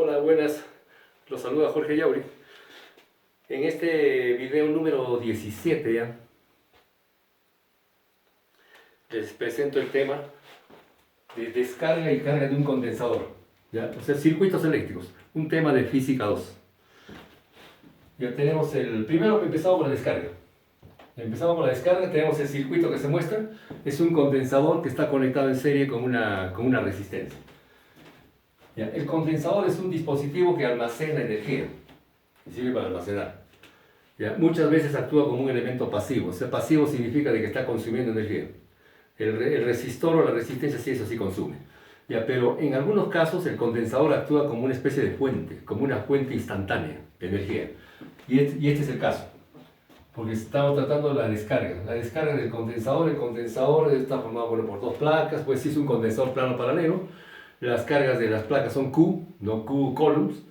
Hola, buenas. Los saluda Jorge Yauri. En este video número 17 ya les presento el tema de descarga y carga de un condensador. ¿Ya? O sea, circuitos eléctricos. Un tema de física 2. Ya tenemos el primero, empezamos con la descarga. Empezamos con la descarga, tenemos el circuito que se muestra. Es un condensador que está conectado en serie con una resistencia. ¿Ya? El condensador es un dispositivo que almacena energía, que sirve para almacenar. ¿Ya? Muchas veces actúa como un elemento pasivo. O sea, pasivo significa de que está consumiendo energía. El resistor o la resistencia sí, eso sí consume. ¿Ya? Pero en algunos casos el condensador actúa como una especie de fuente, como una fuente instantánea de energía. Y este es el caso, porque estamos tratando de la descarga. La descarga del condensador. El condensador está formado por dos placas, pues sí es un condensador plano paralelo. Las cargas de las placas son Q, no Q coulombs.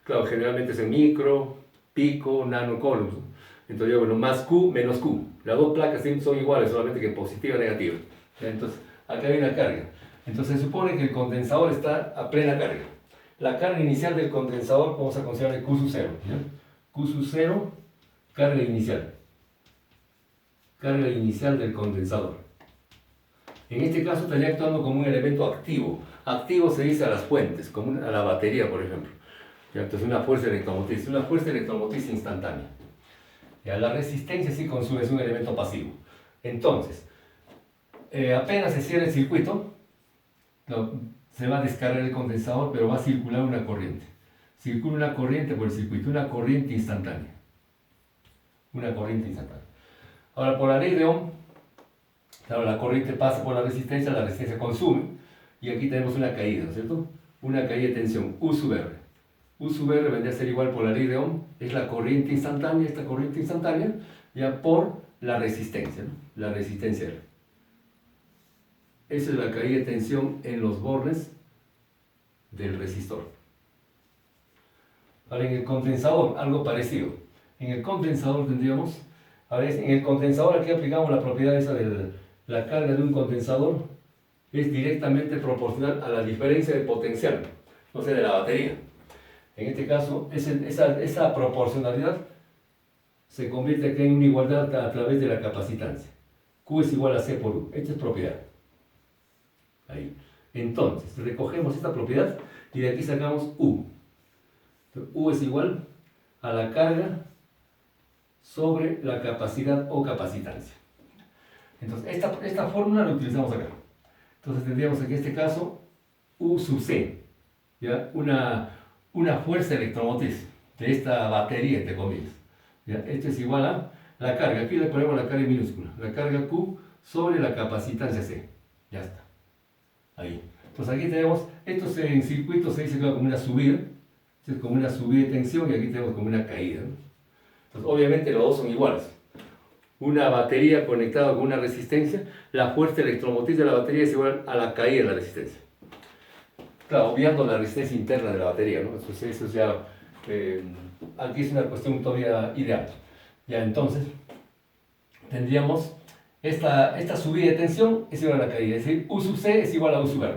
Claro, generalmente es en micro, pico, nano coulombs. Entonces, bueno, más Q menos Q. Las dos placas son iguales, solamente que positiva y negativa. Entonces, acá hay una carga. Entonces, se supone que el condensador está a plena carga. La carga inicial del condensador vamos a considerar Q sub 0. ¿Ya? Q sub 0, carga inicial. Carga inicial del condensador. En este caso estaría actuando como un elemento activo. Activo se dice a las fuentes, como a la batería, por ejemplo. ¿Ya? Entonces una fuerza electromotriz instantánea. ¿Ya? La resistencia sí consume, es un elemento pasivo. Entonces, apenas se cierra el circuito, se va a descargar el condensador, pero va a circular una corriente. Circula una corriente por el circuito, una corriente instantánea. Una corriente instantánea. Ahora, por la ley de Ohm, claro, la corriente pasa por la resistencia consume, y aquí tenemos una caída, ¿no es cierto? Una caída de tensión, U sub R. U sub R vendría a ser igual por la ley de Ohm, es la corriente instantánea, esta corriente instantánea, ya por la resistencia, ¿no? La resistencia R. Esa es la caída de tensión en los bordes del resistor. Ahora, en el condensador, algo parecido. En el condensador tendríamos, en el condensador aquí aplicamos la propiedad esa de la carga de un condensador es directamente proporcional a la diferencia de potencial, o sea, de la batería. En este caso, esa proporcionalidad se convierte aquí en una igualdad a través de la capacitancia. Q es igual a C por U. Esta es propiedad. Ahí. Entonces, recogemos esta propiedad y de aquí sacamos U. U es igual a la carga sobre la capacidad o capacitancia. Entonces, esta fórmula la utilizamos acá. Entonces, tendríamos aquí en este caso U sub C, ¿ya? Una fuerza electromotriz de esta batería, entre comillas. ¿Ya? Esto es igual a la carga. Aquí le ponemos la carga en minúscula. La carga Q sobre la capacitancia C. Ya está. Ahí. Entonces, aquí tenemos, esto en circuito se dice como una subida. Esto es como una subida de tensión y aquí tenemos como una caída, ¿no? Entonces, obviamente los dos son iguales. Una batería conectada con una resistencia, la fuerza electromotriz de la batería es igual a la caída de la resistencia. Claro, obviando la resistencia interna de la batería, ¿no? Eso ya, aquí es una cuestión todavía ideal. Ya, entonces, tendríamos esta subida de tensión es igual a la caída, es decir, U sub C es igual a U sub R.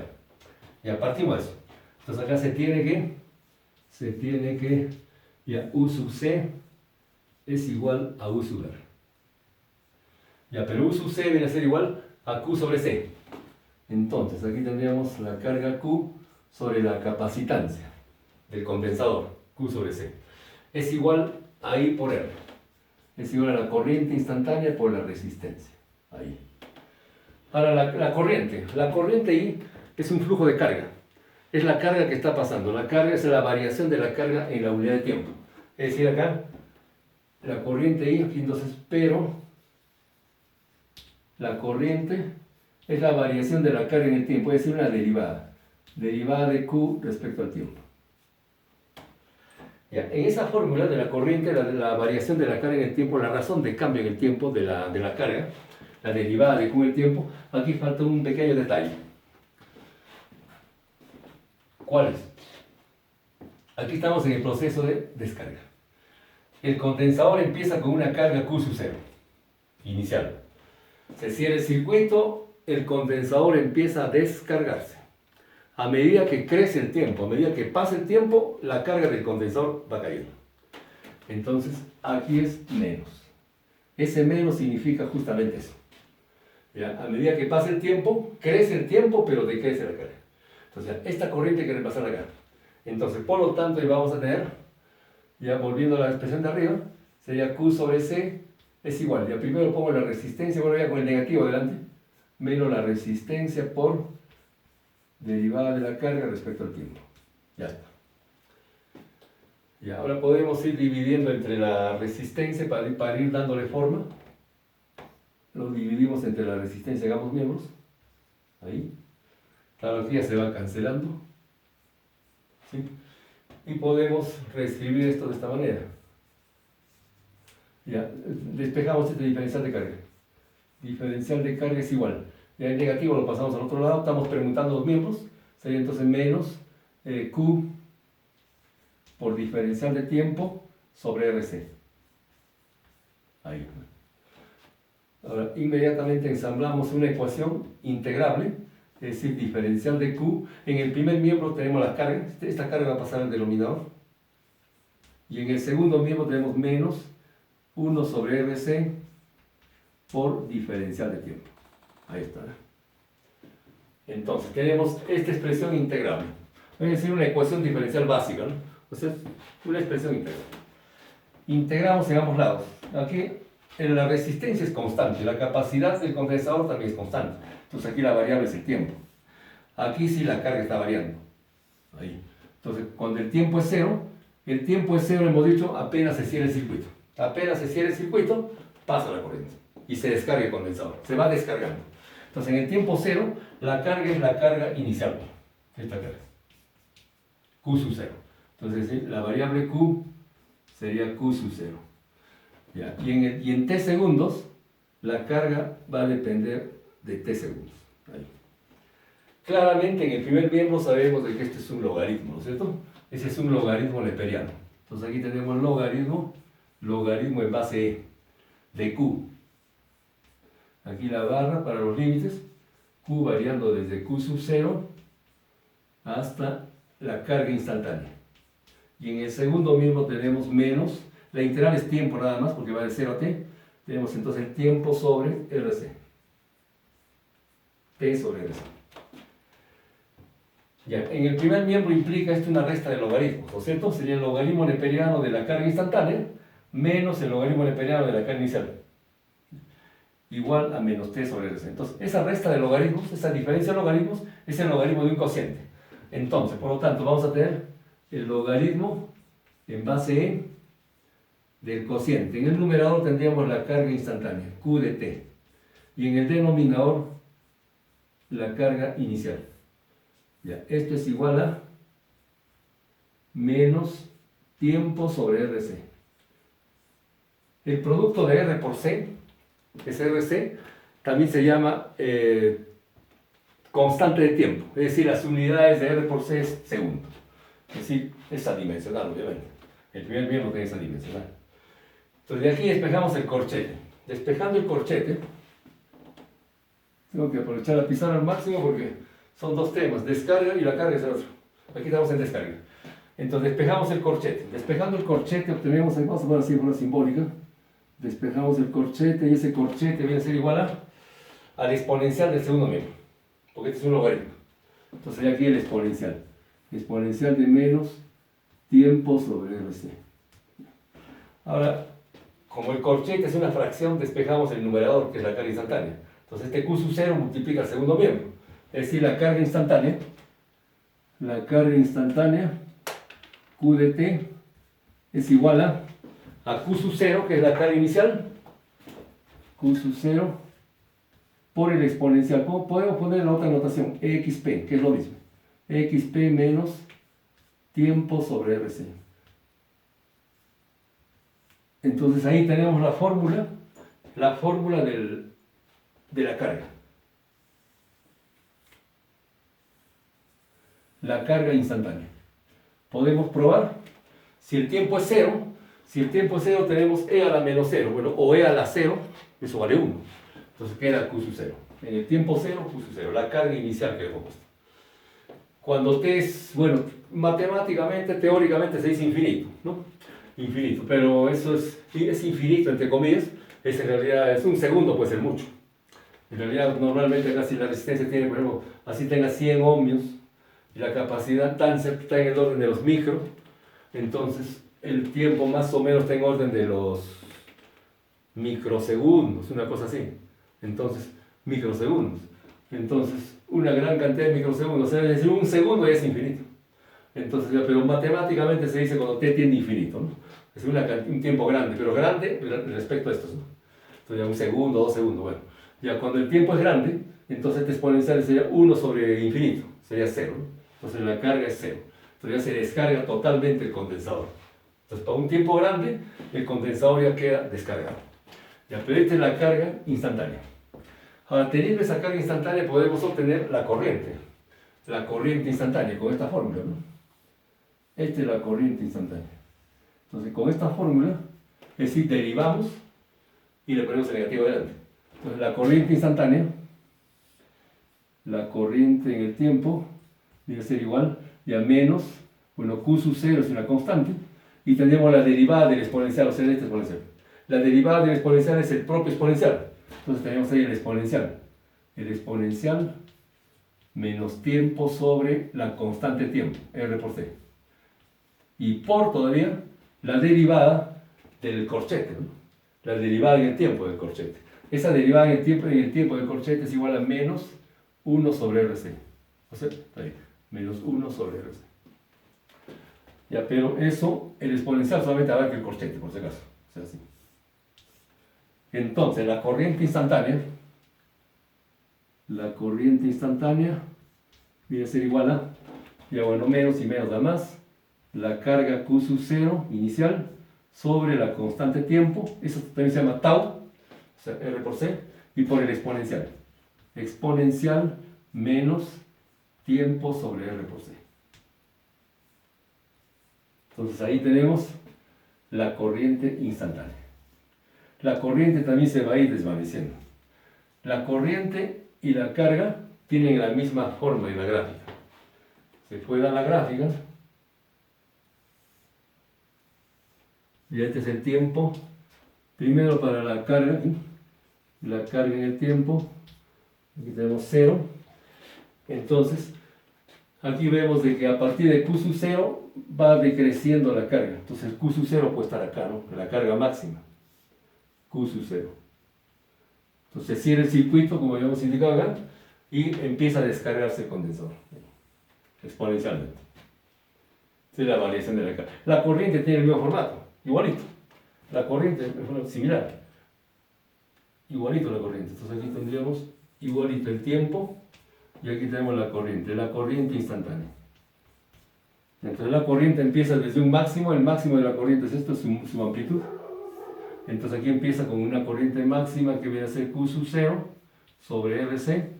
Ya, partimos de eso. Entonces acá se tiene que, ya, U sub C es igual a U sub R. Ya, pero U sub C viene a ser igual a Q sobre C. Entonces, aquí tendríamos la carga Q sobre la capacitancia del condensador, Q sobre C. Es igual a I por R. Es igual a la corriente instantánea por la resistencia. Ahí. Ahora, la corriente. La corriente I es un flujo de carga. Es la carga que está pasando. La carga es la variación de la carga en la unidad de tiempo. Es decir, acá, la corriente I, entonces, pero la corriente es la variación de la carga en el tiempo, es decir, una derivada. Derivada de Q respecto al tiempo. Ya, en esa fórmula de la corriente, la variación de la carga en el tiempo, la razón de cambio en el tiempo de la carga, la derivada de Q en el tiempo, aquí falta un pequeño detalle. ¿Cuál es? Aquí estamos en el proceso de descarga. El condensador empieza con una carga Q sub 0, inicial. Se cierra el circuito, el condensador empieza a descargarse. A medida que crece el tiempo, a medida que pasa el tiempo, la carga del condensador va cayendo. Entonces, aquí es menos. Ese menos significa justamente eso. ¿Ya? A medida que pasa el tiempo, crece el tiempo, pero decrece la carga. Entonces, esta corriente hay que repasar acá. Entonces, por lo tanto, ahí vamos a tener, ya volviendo a la expresión de arriba, sería Q sobre C es igual. Ya primero pongo la resistencia, bueno, ya con el negativo delante, menos la resistencia por derivada de la carga respecto al tiempo. Ya está. Y ahora podemos ir dividiendo entre la resistencia para ir dándole forma. Lo dividimos entre la resistencia, hagamos miembros. Ahí. Claro, aquí ya se va cancelando. ¿Sí? Y podemos reescribir esto de esta manera. Ya, despejamos este diferencial de carga. Diferencial de carga es igual. Ya el negativo lo pasamos al otro lado, estamos permutando los miembros. Sería entonces menos Q por diferencial de tiempo sobre RC. Ahí. Ahora, inmediatamente ensamblamos una ecuación integrable, es decir, diferencial de Q. En el primer miembro tenemos la carga, esta carga va a pasar al denominador. Y en el segundo miembro tenemos menos 1 sobre RC por diferencial de tiempo. Ahí está. Entonces, tenemos esta expresión integrable. Es decir, una ecuación diferencial básica, ¿no? O sea, una expresión integral. Integramos en ambos lados. Aquí la resistencia es constante, la capacidad del condensador también es constante. Entonces aquí la variable es el tiempo. Aquí sí la carga está variando. Ahí. Entonces, cuando el tiempo es cero, hemos dicho, apenas se cierra el circuito. Apenas se cierra el circuito, pasa la corriente y se descarga el condensador. Se va descargando. Entonces, en el tiempo cero, la carga es la carga inicial. Esta carga. Q sub 0. Entonces, la variable Q sería Q sub 0. ¿Ya? Y en t segundos, la carga va a depender de t segundos. Ahí. Claramente, en el primer miembro sabemos de que este es un logaritmo, ¿no es cierto? Ese es un logaritmo neperiano. Entonces, aquí tenemos logaritmo en base E de Q. Aquí la barra para los límites, Q variando desde Q sub 0 hasta la carga instantánea. Y en el segundo miembro tenemos menos, la integral es tiempo nada más porque va de 0 a t, tenemos entonces el tiempo sobre RC. T sobre RC. Ya, en el primer miembro implica esto una resta de logaritmos, ¿no es cierto? Sería el logaritmo neperiano de la carga instantánea menos el logaritmo neperiano de la carga inicial. Igual a menos t sobre RC. Entonces, esa resta de logaritmos, esa diferencia de logaritmos, es el logaritmo de un cociente. Entonces, por lo tanto, vamos a tener el logaritmo en base E del cociente. En el numerador tendríamos la carga instantánea, Q de t. Y en el denominador, la carga inicial. Ya, esto es igual a menos tiempo sobre RC. El producto de R por C, que es RC, también se llama constante de tiempo. Es decir, las unidades de R por C es segundo. Es decir, es adimensional, obviamente. El primer miembro tiene esa dimensional. Entonces, de aquí despejamos el corchete. Despejando el corchete, tengo que aprovechar la pizarra al máximo porque son dos temas, descarga y la carga es el otro. Aquí estamos en descarga. Entonces, despejamos el corchete. Despejando el corchete obtenemos, vamos a poner así una simbólica. Despejamos el corchete y ese corchete viene a ser igual al exponencial del segundo miembro. Porque este es un logaritmo. Entonces, aquí el exponencial. Exponencial de menos tiempo sobre RC. Ahora, como el corchete es una fracción, despejamos el numerador, que es la carga instantánea. Entonces, este Q sub 0 multiplica el segundo miembro. Es decir, la carga instantánea, Q de t, es igual a Q sub 0, que es la carga inicial, Q sub 0, por el exponencial. ¿Cómo podemos poner la otra notación? EXP, que es lo mismo. EXP menos tiempo sobre RC. Entonces ahí tenemos la fórmula de la carga. La carga instantánea. Podemos probar, si el tiempo es 0, tenemos E a la menos 0, bueno, o E a la 0, eso vale 1. Entonces queda Q sub 0. En el tiempo 0, Q sub 0, la carga inicial que hemos puesto. Cuando t es, bueno, matemáticamente, teóricamente se dice infinito, ¿no? Infinito, pero eso es infinito, entre comillas, es en realidad, es un segundo puede ser mucho. En realidad, normalmente casi la resistencia tiene, por ejemplo, así tenga 100 ohmios, y la capacidad está en el orden de los micro, entonces el tiempo más o menos está en orden de los microsegundos, una cosa así. Entonces, microsegundos. Entonces, una gran cantidad de microsegundos, o sea, es decir, un segundo ya es infinito. Entonces, pero matemáticamente se dice cuando t tiende a infinito, ¿no? Es un tiempo grande, pero grande respecto a estos, ¿no? Entonces, ya un segundo, 2 segundos, bueno. Ya cuando el tiempo es grande, entonces este exponencial sería 1 sobre infinito, sería 0, ¿no? Entonces la carga es 0. Entonces ya se descarga totalmente el condensador. Entonces, para un tiempo grande, el condensador ya queda descargado. Ya, pero esta es la carga instantánea. Ahora, teniendo esa carga instantánea, podemos obtener la corriente instantánea, con esta fórmula, ¿no? Esta es la corriente instantánea. Entonces, con esta fórmula, es decir, derivamos y le ponemos el negativo delante. Entonces, la corriente instantánea, la corriente en el tiempo, debe ser igual a menos, bueno, Q sub 0 es una constante, y tendremos la derivada del exponencial, o sea, de este exponencial. La derivada del exponencial es el propio exponencial. Entonces tenemos ahí el exponencial. El exponencial menos tiempo sobre la constante tiempo, R por C. Y por todavía la derivada del corchete, ¿no? La derivada en el tiempo del corchete. Esa derivada en el tiempo del corchete es igual a menos 1 sobre RC. O sea, ahí, menos 1 sobre RC. Ya, pero eso, el exponencial solamente abarca el corchete, por si acaso. O sea, así. Entonces, la corriente instantánea viene a ser igual a, ya bueno, menos y menos da más, la carga Q sub 0 inicial sobre la constante tiempo, eso también se llama tau, o sea, R por C, y por el exponencial. Exponencial menos tiempo sobre R por C. Entonces ahí tenemos la corriente instantánea. La corriente también se va a ir desvaneciendo. La corriente y la carga tienen la misma forma en la gráfica. Se puede dar la gráfica. Y este es el tiempo. Primero para la carga en el tiempo. Aquí tenemos 0. Entonces, aquí vemos de que a partir de Q sub 0 va decreciendo la carga. Entonces Q sub 0 puede estar acá, ¿no? La carga máxima. Q sub 0. Entonces cierra el circuito, como ya hemos indicado acá, y empieza a descargarse el condensador, exponencialmente. Esa es la variación de la carga. La corriente tiene el mismo formato, igualito. La corriente es similar. Igualito la corriente. Entonces aquí tendríamos igualito el tiempo, y aquí tenemos la corriente instantánea. Entonces la corriente empieza desde un máximo, el máximo de la corriente es esto, su amplitud. Entonces aquí empieza con una corriente máxima que viene a ser Q sub 0 sobre RC,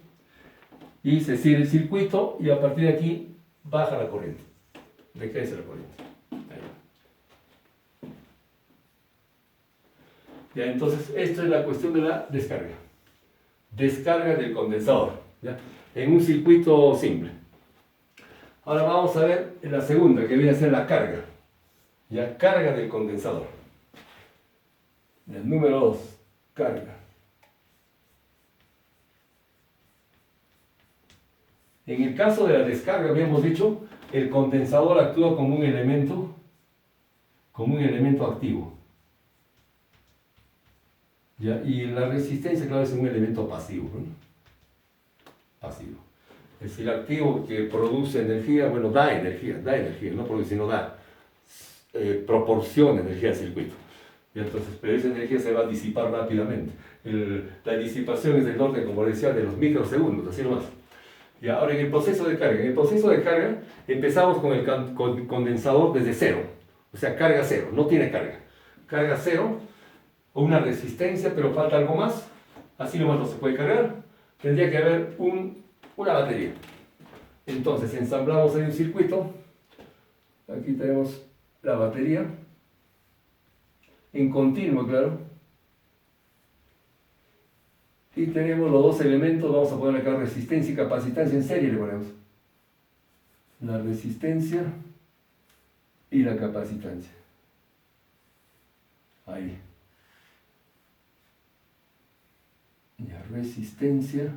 y se cierra el circuito y a partir de aquí baja la corriente, decrece la corriente. Ahí. Ya, entonces esto es la cuestión de la descarga del condensador, ¿ya? En un circuito simple. Ahora vamos a ver en la segunda, que viene a ser la carga, ya, carga del condensador. El número 2, carga. En el caso de la descarga, habíamos dicho, el condensador actúa como un elemento activo. ¿Ya? Y la resistencia, claro, es un elemento pasivo, ¿no? Pasivo. Es decir, activo que produce energía, bueno, da energía, no produce, sino proporciona energía al circuito. Y entonces, pero esa energía se va a disipar rápidamente. La disipación es del orden, como decía, de los microsegundos, así nomás. Y ahora en el proceso de carga, empezamos con el condensador desde 0. O sea, carga 0, no tiene carga. Carga 0, o una resistencia, pero falta algo más. Así nomás no se puede cargar. Tendría que haber una batería. Entonces, ensamblamos ahí un circuito. Aquí tenemos la batería. En continuo, claro. Y tenemos los dos elementos, vamos a poner acá resistencia y capacitancia en serie, le ponemos. la resistencia y la capacitancia. Ahí. Ya, resistencia,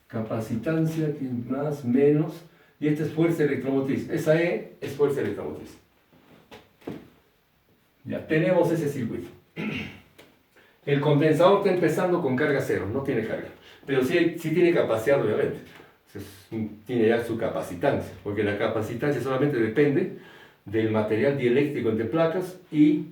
capacitancia, aquí más, menos, y esta es fuerza electromotriz. Esa E es fuerza electromotriz. Ya tenemos ese circuito. El condensador está empezando con carga cero, no tiene carga, pero sí tiene capacidad, obviamente. Tiene ya su capacitancia, porque la capacitancia solamente depende del material dieléctrico entre placas y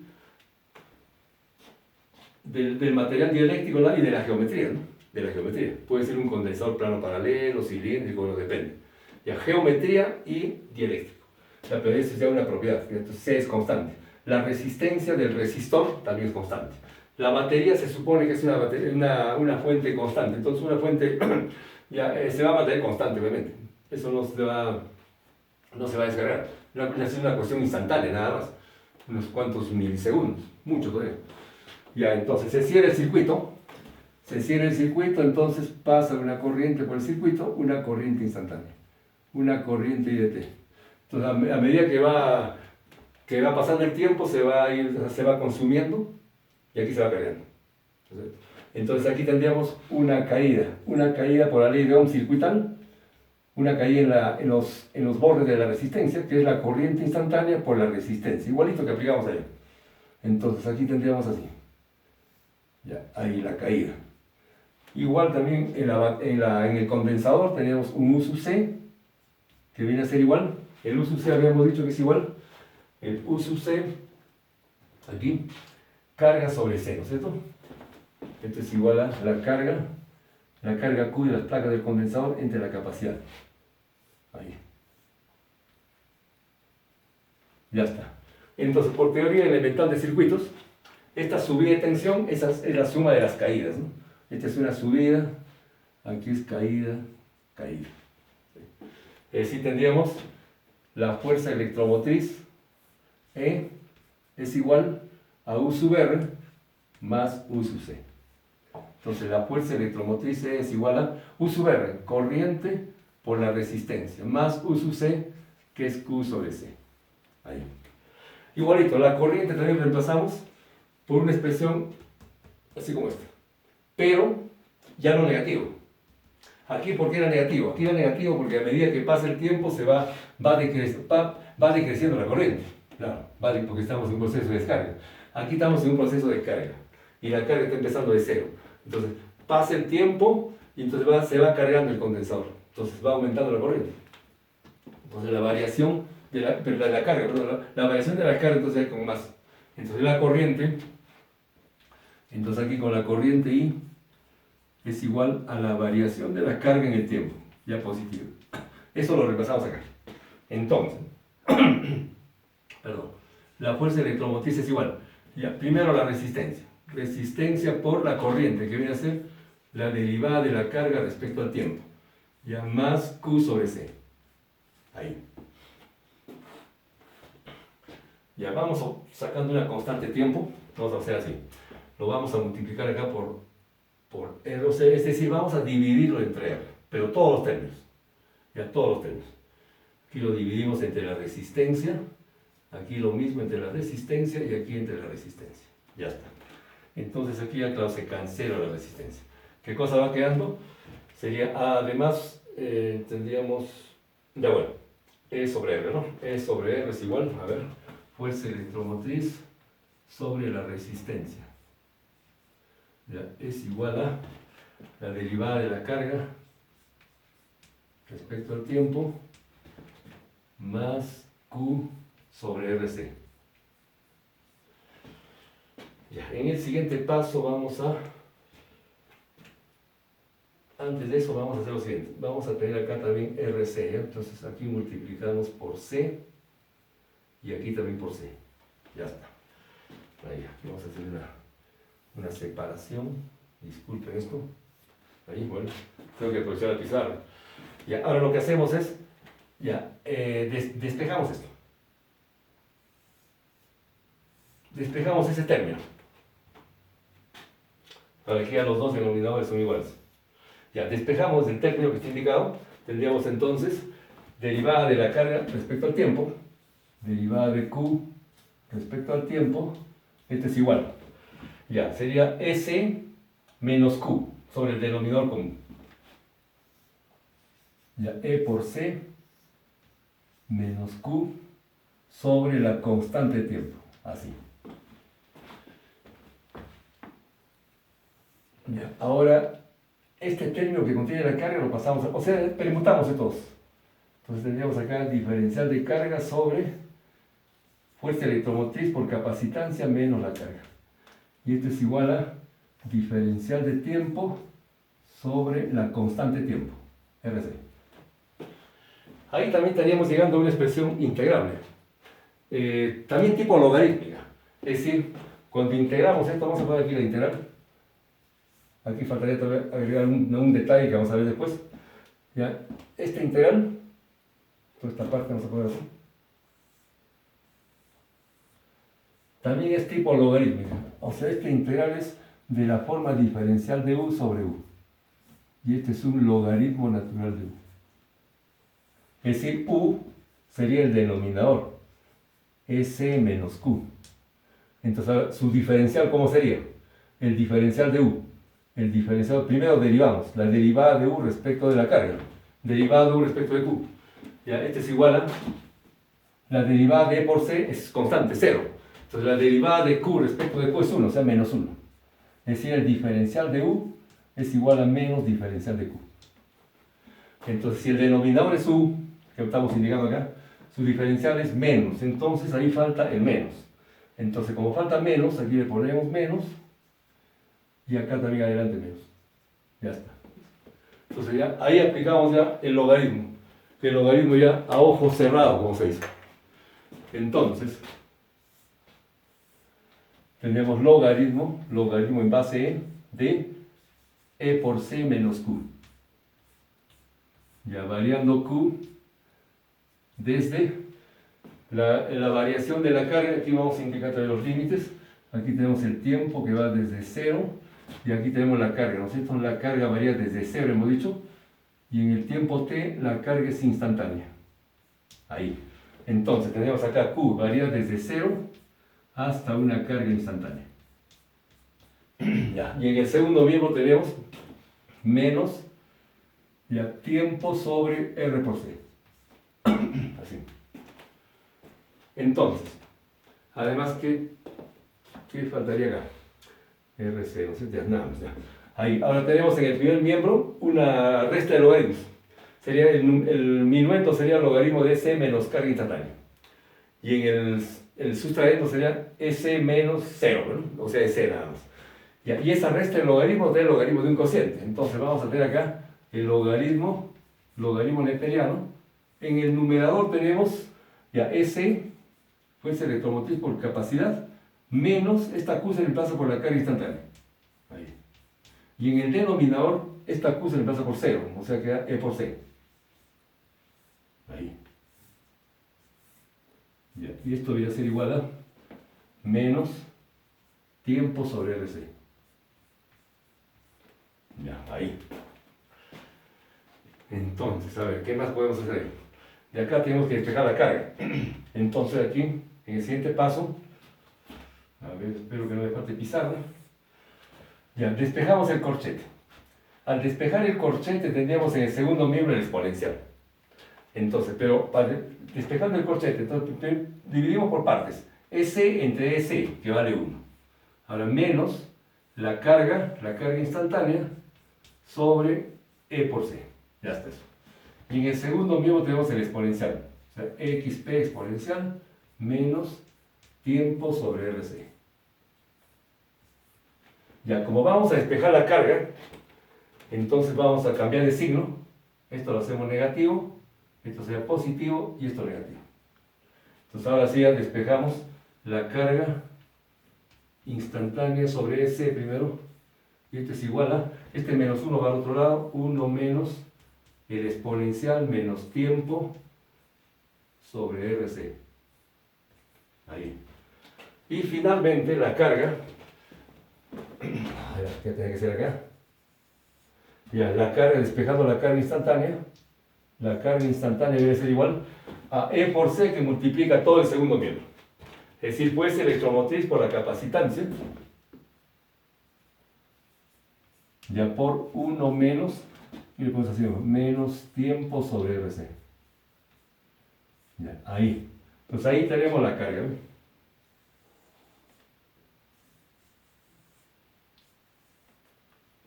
del material dieléctrico y de la geometría, ¿no? De la geometría. Puede ser un condensador plano paralelo, cilíndrico, no depende. Ya, geometría y dieléctrico. Ya, pero eso es ya una propiedad, entonces C es constante. La resistencia del resistor también es constante. La batería se supone que es una fuente constante, entonces una fuente ya, se va a mantener constante, obviamente. Eso no se va a descargar. Es una cuestión instantánea, nada más. Unos cuantos milisegundos, mucho todavía. Ya, entonces se cierra el circuito, entonces pasa una corriente por el circuito, una corriente instantánea, una corriente IDT. Entonces, a medida que va pasando el tiempo, se va consumiendo y aquí se va cargando. Entonces aquí tendríamos una caída por la ley de Ohm circuital, una caída en los bordes de la resistencia, que es la corriente instantánea por la resistencia, igualito que aplicamos allá. Entonces aquí tendríamos así. Ya, ahí la caída. Igual también en el condensador tenemos un U sub C, que viene a ser igual. El U sub C habíamos dicho que es igual. El U sub C, aquí, carga sobre C, ¿no es cierto? Esto es igual a la carga Q de las placas del condensador entre la capacidad. Ahí. Ya está. Entonces, por teoría elemental de circuitos, esta subida de tensión es la suma de las caídas, ¿no? Esta es una subida, aquí es caída, caída. Así tendríamos la fuerza electromotriz E es igual a U sub R más U sub C. Entonces la fuerza electromotriz E es igual a U sub R, corriente por la resistencia, más U sub C, que es Q sobre C. Ahí. Igualito, la corriente también reemplazamos por una expresión así como esta, pero ya no negativo. Aquí, ¿por qué era negativo? Aquí era negativo porque a medida que pasa el tiempo va decreciendo la corriente. Claro, porque estamos en un proceso de descarga. Aquí estamos en un proceso de carga y la carga está empezando de cero. Entonces, pasa el tiempo y entonces se va cargando el condensador. Entonces va aumentando la corriente. Entonces la variación de la carga, perdón, la variación de la carga entonces hay con más. Entonces la corriente, entonces aquí con la corriente I es igual a la variación de la carga en el tiempo, ya positivo. Eso lo repasamos acá. Entonces, perdón, la fuerza electromotriz es igual. Ya, primero la resistencia. Resistencia por la corriente, que viene a ser la derivada de la carga respecto al tiempo. Ya, más Q sobre C. Ahí. Ya, vamos sacando una constante tiempo. Vamos a hacer así. Lo vamos a multiplicar acá por R, o sea, es decir, vamos a dividirlo entre R, pero todos los términos. Ya, todos los términos. Aquí lo dividimos entre la resistencia, aquí lo mismo entre la resistencia y aquí entre la resistencia. Ya está. Entonces aquí ya, claro, se cancela la resistencia. ¿Qué cosa va quedando? Sería, además, tendríamos, ya bueno, E sobre R, ¿no? E sobre R es igual, a ver, fuerza electromotriz sobre la resistencia. Ya, es igual a la derivada de la carga respecto al tiempo más Q sobre RC. Ya, en el siguiente paso antes de eso vamos a hacer lo siguiente, vamos a tener acá también RC, ¿ya? Entonces aquí multiplicamos por C y aquí también por C. Ya está. Ahí, aquí vamos a hacer una separación, disculpen esto, ahí, bueno, tengo que aprovechar la pizarra. Ya, ahora lo que hacemos es, ya, despejamos esto, despejamos ese término, para que ya los dos denominadores son iguales. Ya, despejamos el término que está indicado, tendríamos entonces derivada de la carga respecto al tiempo, derivada de Q respecto al tiempo, este es igual. Ya, sería S menos Q sobre el denominador común. Ya, E por C menos Q sobre la constante de tiempo. Así. Ya, ahora, este término que contiene la carga lo pasamos, o sea, permutamos de todos. Entonces tendríamos acá diferencial de carga sobre fuerza electromotriz por capacitancia menos la carga. Y esto es igual a diferencial de tiempo sobre la constante tiempo, RC. Ahí también estaríamos llegando a una expresión integrable. También tipo logarítmica. Es decir, cuando integramos esto, vamos a poner aquí la integral. Aquí faltaría todavía agregar un detalle que vamos a ver después. ¿Ya? Esta integral, toda esta parte vamos a poner así. También es tipo logarítmica. O sea, esta integral es de la forma diferencial de u sobre u. Y este es un logaritmo natural de u. Es decir, u sería el denominador. S menos q. Entonces, su diferencial, ¿cómo sería? El diferencial de u. El diferencial, primero derivamos la derivada de u respecto de la carga. Derivada de u respecto de q. Ya, este es igual a la derivada de E por C es constante, 0. Entonces la derivada de q respecto de q es 1, o sea, menos 1. Es decir, el diferencial de u es igual a menos diferencial de q. Entonces, si el denominador es u, que estamos indicando acá, su diferencial es menos. Entonces, ahí falta el menos. Entonces, como falta menos, aquí le ponemos menos. Y acá también adelante menos. Ya está. Entonces, ya, ahí aplicamos ya el logaritmo. El logaritmo ya a ojo cerrado, como se dice. Entonces, tenemos logaritmo en base E de E por C menos Q. Ya variando Q desde la variación de la carga, aquí vamos a indicar los límites. Aquí tenemos el tiempo que va desde 0 y aquí tenemos la carga, ¿no es cierto? La carga varía desde 0, hemos dicho, y en el tiempo t la carga es instantánea. Ahí. Entonces tenemos acá Q varía desde 0 hasta una carga instantánea. Ya. Y en el segundo miembro tenemos menos ya, tiempo sobre R por C. Así. Entonces, además, ¿qué faltaría acá? RC, no sé, ya, nada más, ya. Ahí. Ahora tenemos en el primer miembro una resta de logaritmos. Sería el minuendo sería el logaritmo de S menos carga instantánea. Y en el sustraendo sería S menos 0, ¿no? O sea, S nada más. Ya, y esa resta de logaritmos es el logaritmo de un cociente. Entonces vamos a tener acá el logaritmo neperiano. En el numerador tenemos ya S, fuerza electromotriz por capacidad, menos esta Q se reemplaza por la carga instantánea. Ahí. Y en el denominador, esta Q se reemplaza por 0, o sea queda E por C. Ahí. Ya. Y esto debería ser igual a menos tiempo sobre RC. Ya, ahí. Entonces, a ver, ¿qué más podemos hacer? De acá tenemos que despejar la carga. Entonces aquí, en el siguiente paso, a ver, espero que no me falte pizarra. Ya, despejamos el corchete. Al despejar el corchete tendríamos en el segundo miembro el exponencial. Entonces, pero para despejando el corchete, entonces dividimos por partes. S entre S, que vale 1. Ahora, menos la carga instantánea sobre E por C. Ya está eso. Y en el segundo miembro tenemos el exponencial. O sea, XP exponencial menos tiempo sobre RC. Ya, como vamos a despejar la carga, entonces vamos a cambiar de signo. Esto lo hacemos negativo, esto sería positivo y esto negativo. Entonces ahora sí ya despejamos la carga instantánea sobre S primero. Y este es igual a, este menos 1 va al otro lado, 1 menos el exponencial menos tiempo sobre RC. Ahí. Y finalmente la carga, ¿qué tiene que ser acá? Ya, la carga, despejando la carga instantánea, La carga instantánea debe ser igual a E por C que multiplica todo el segundo miembro. Es decir, fuerza electromotriz por la capacitancia, ya por 1 menos, ¿qué le podemos hacer? Menos tiempo sobre RC. Ya, ahí. Pues ahí tenemos la carga, ¿ves?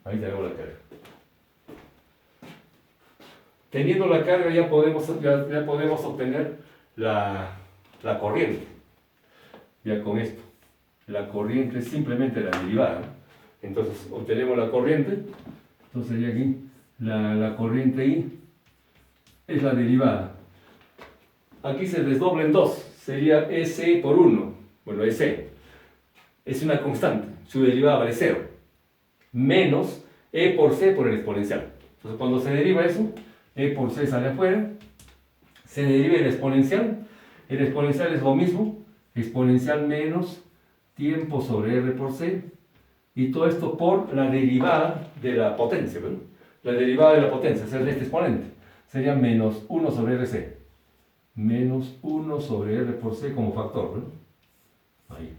Ahí tenemos la carga. Teniendo la carga ya podemos obtener la corriente. Ya con esto. La corriente es simplemente la derivada. Entonces obtenemos la corriente. Entonces sería aquí la corriente I es la derivada. Aquí se desdobla en dos. Sería SE por 1. Bueno, SE es una constante. Su derivada vale 0. Menos E por C por el exponencial. Entonces cuando se deriva eso, E por C sale afuera. Se deriva el exponencial. El exponencial es lo mismo. Exponencial menos tiempo sobre R por C. Y todo esto por la derivada de la potencia, ¿verdad? La derivada de la potencia, o sea, de este exponente, sería menos 1 sobre RC. Menos 1 sobre R por C como factor, ¿verdad? Ahí.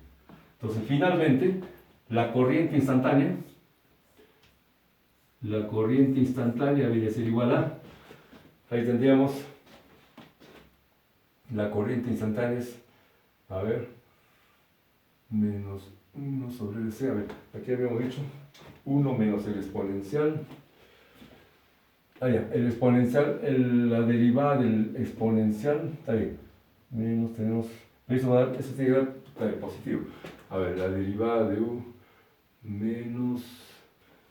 Entonces, finalmente, la corriente instantánea viene a ser igual a, ahí tendríamos, la corriente instantánea es, a ver, menos 1 sobre C, a ver, aquí habíamos dicho 1 menos el exponencial, ya, el exponencial, la derivada del exponencial, está bien, menos tenemos, eso tiene que dar positivo, a ver, la derivada de U menos,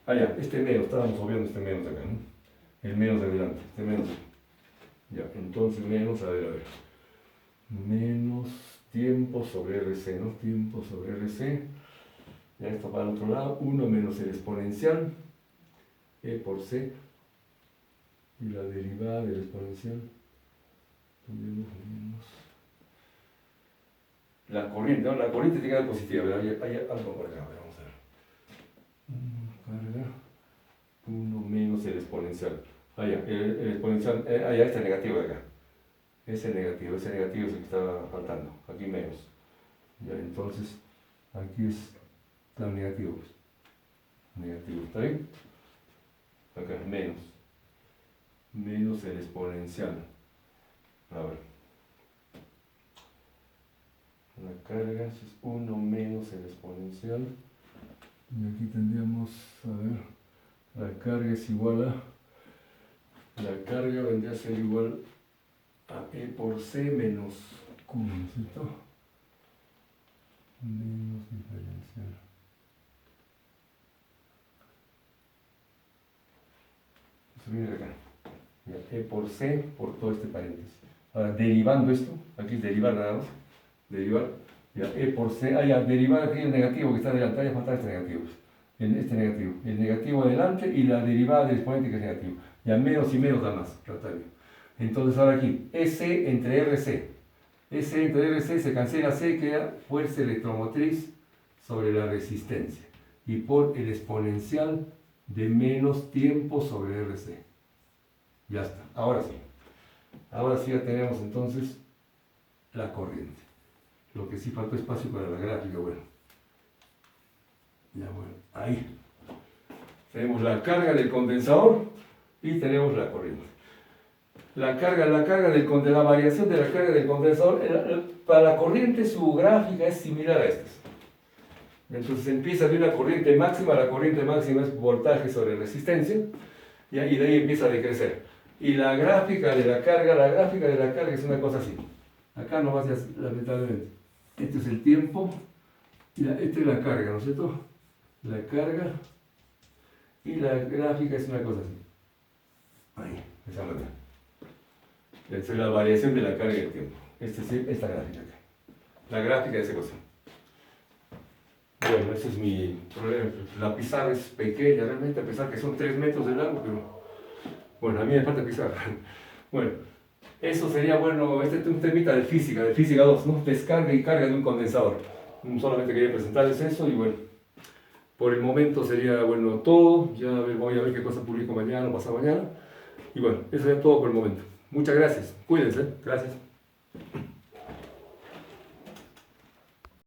ya, este menos, estábamos obviando este menos acá, ¿no? El menos de adelante, este menos, ya, entonces menos, a ver, menos tiempo sobre RC, ¿no? Tiempo sobre RC. Ya esto para el otro lado. 1 menos el exponencial. E por C. Y la derivada del exponencial. Menos. La corriente, ¿no? La corriente tiene que dar positiva. Hay algo por acá. Vamos a ver. Carga. 1 menos el exponencial. Ya, el exponencial. Ya está negativo de acá. Ese negativo es el que está faltando, aquí menos. Ya, entonces, aquí está negativo. Negativo, ¿está bien? Acá, menos el exponencial. A ver. La carga es 1 menos el exponencial. Y aquí tendríamos, a ver, la carga es igual a, la carga vendría a ser igual a E por C menos Q, ¿no es cierto? Menos diferencial. Eso viene de acá. Ya, E por C por todo este paréntesis. Ahora, derivando esto, aquí es derivar nada más. Derivar, ya, E por C, ya, derivar aquí el negativo que está adelante, ya falta este negativo. Este negativo. El negativo adelante y la derivada del exponente que es negativo. Ya menos y menos da más, tratario. Entonces ahora aquí, S entre RC. S entre RC se cancela C, queda fuerza electromotriz sobre la resistencia. Y por el exponencial de menos tiempo sobre RC. Ya está, ahora sí. Ahora sí ya tenemos entonces la corriente. Lo que sí falta espacio para la gráfica, bueno. Ya bueno, ahí. Tenemos la carga del condensador y tenemos la corriente. La variación de la carga del condensador, para la corriente su gráfica es similar a estas. Entonces empieza de una corriente máxima, la corriente máxima es voltaje sobre resistencia, y de ahí empieza a decrecer. Y la gráfica de la carga es una cosa así. Acá no va a ser lamentablemente. Este es el tiempo, y esta es la carga, ¿no es cierto? La carga, y la gráfica es una cosa así. Ahí, de esa manera. Esta es la variación de la carga y el tiempo. Esta gráfica acá. La gráfica de esa cosa. Bueno, ese es mi problema. La pizarra es pequeña realmente, a pesar que son 3 metros de largo, pero bueno, a mí me falta pizarra. Bueno, eso sería bueno, este es un temita de física 2, ¿no? Descarga y carga de un condensador. Solamente quería presentarles eso y bueno, por el momento sería bueno todo. Ya voy a ver qué cosa publico mañana o pasado mañana. Y bueno, eso es todo por el momento. Muchas gracias. Cuídense. Gracias.